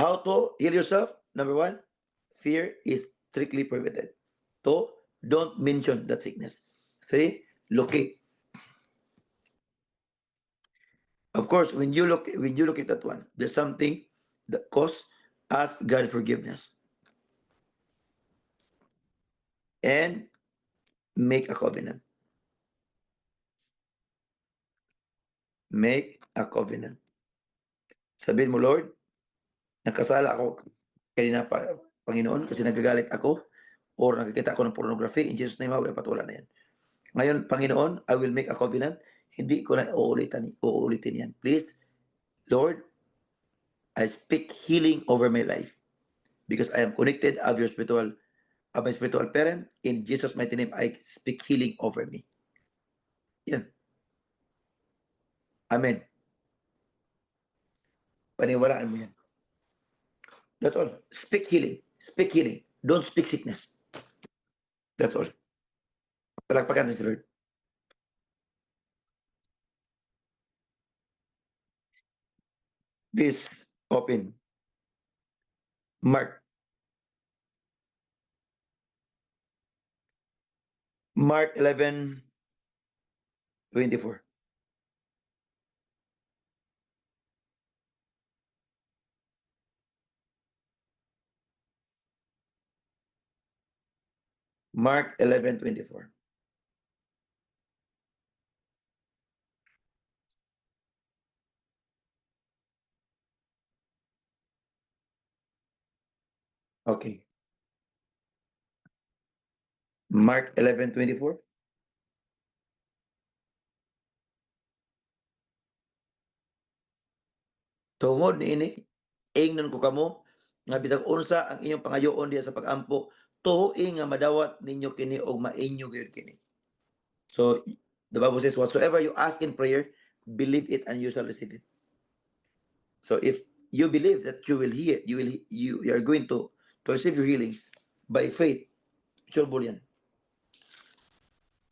How to heal yourself? Number one, fear is strictly prohibited. Two, don't mention that sickness. Three, locate. Of course, when you look at that one, there's something that cause ask God forgiveness and make a covenant. Make a covenant. Sabihin mo, Lord, nagkasala ako kanina pa, Panginoon, kasi nagagalit ako or nakikita ako ng pornography. In Jesus' name, patulan na yan. Ngayon, Panginoon, I will make a covenant. Hindi ko na uulitin yan. Please, Lord, I speak healing over my life because I am connected of my spiritual parent. In Jesus' mighty name, I speak healing over me. Yan. Amen. Paniwalaan mo yan. That's all. Speak healing. Speak healing. Don't speak sickness. That's all. Palakpakan ni Lord. This open. Mark. Mark 11:24. Mark 11:24. Okay. Mark 11:24. Tungod niini, ingnon ko kamo nga bisag unsa ang inyong pangayoon diya sa pag-ampo, tuhoy nga madawat ninyo kini og mainyo gyud kini. So the Bible says, whatsoever you ask in prayer, believe it and you shall receive it. So if you believe that you will hear, you are going to receive your healing by faith, sure yan.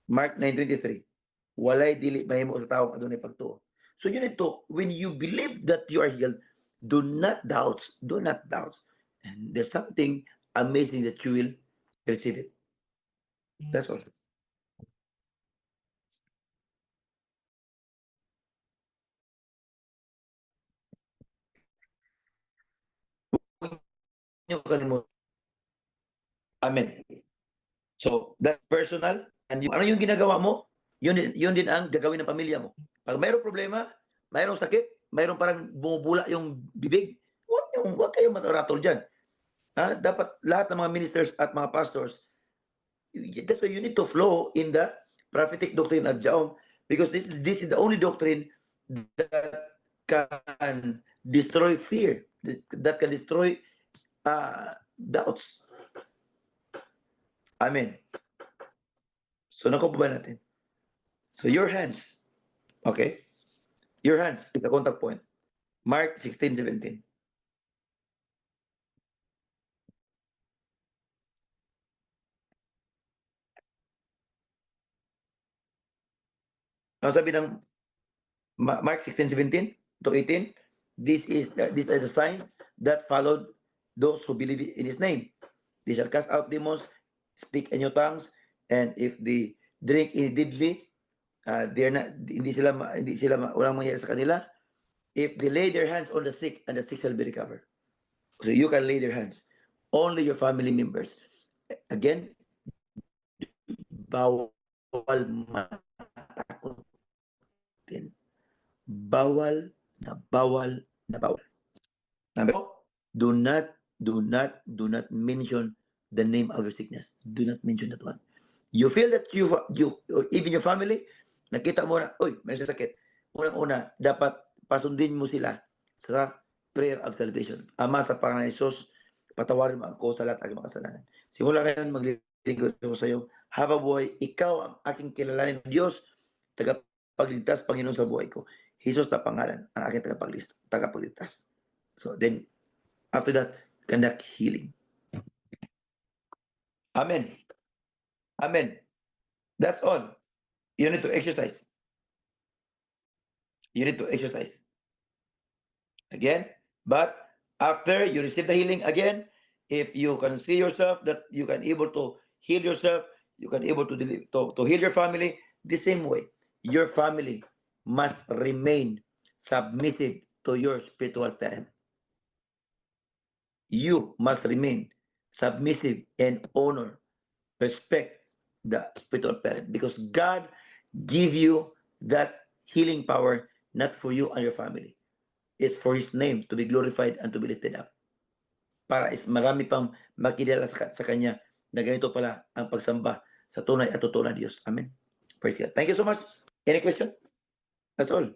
Mark 9:23. Walay dili mahimo sa tawo adunay pagtuo. So you need to, when you believe that you are healed, do not doubt. Do not doubt. And there's something amazing that you will receive it. That's all. Yung kalimutan. Amen. So, that's personal. And yung, ano yung ginagawa mo, yun din ang gagawin ng pamilya mo. Pag mayroong problema, mayroong sakit, mayroong parang bumubula yung bibig, huwag kayong mataratol dyan. Ha? Dapat lahat ng mga ministers at mga pastors, that's why you need to flow in the prophetic doctrine of Jaom, because this is the only doctrine that can destroy fear, that can destroy doubts. Amen. So nakuha ba natin? So your hands, okay? Your hands is the contact point. Mark 16:17. Ano sabi ng Mark 16:17 to 18? These are the signs that followed those who believe in his name. They shall cast out demons, speak in new tongues, and if they drink deadly, they're not, hindi sila walang mangyayari sa kanila. If they lay their hands on the sick, and the sick shall be recovered. So you can lay their hands. Only your family members. Again, bawal matakotin. Bawal na bawal na bawal. Number two, do not mention the name of your sickness. Do not mention that one. You feel that you even your family, nakita mo na, uy, may sakit. Unang-una, dapat pasundin mo sila sa prayer of salvation. Ama, sa pangalan ni Jesus, patawarin mo ako sa lahat ng makasalanan. Simula ngayon, maglilingkod ako sa iyo. Haba buhay, ikaw ang aking kilalanin ng Diyos, tagapagligtas, Panginoon sa buhay ko. Jesus na pangalan, ang aking tagapagligtas. So then, after that, conduct healing. Amen. Amen. That's all. You need to exercise. You need to exercise. Again, but After you receive the healing again, if you can see yourself that you can able to heal yourself, you can able to, to heal your family, the same way, your family must remain submissive to your spiritual parent. You must remain submissive and honor, respect the spiritual parent because God give you that healing power not for you and your family. It's for His name to be glorified and to be lifted up. Para is marami pang makilala sa Kanya na ganito pala ang pagsamba sa tunay at totoo na Diyos. Amen. Praise God. Thank you so much. Any question? That's all.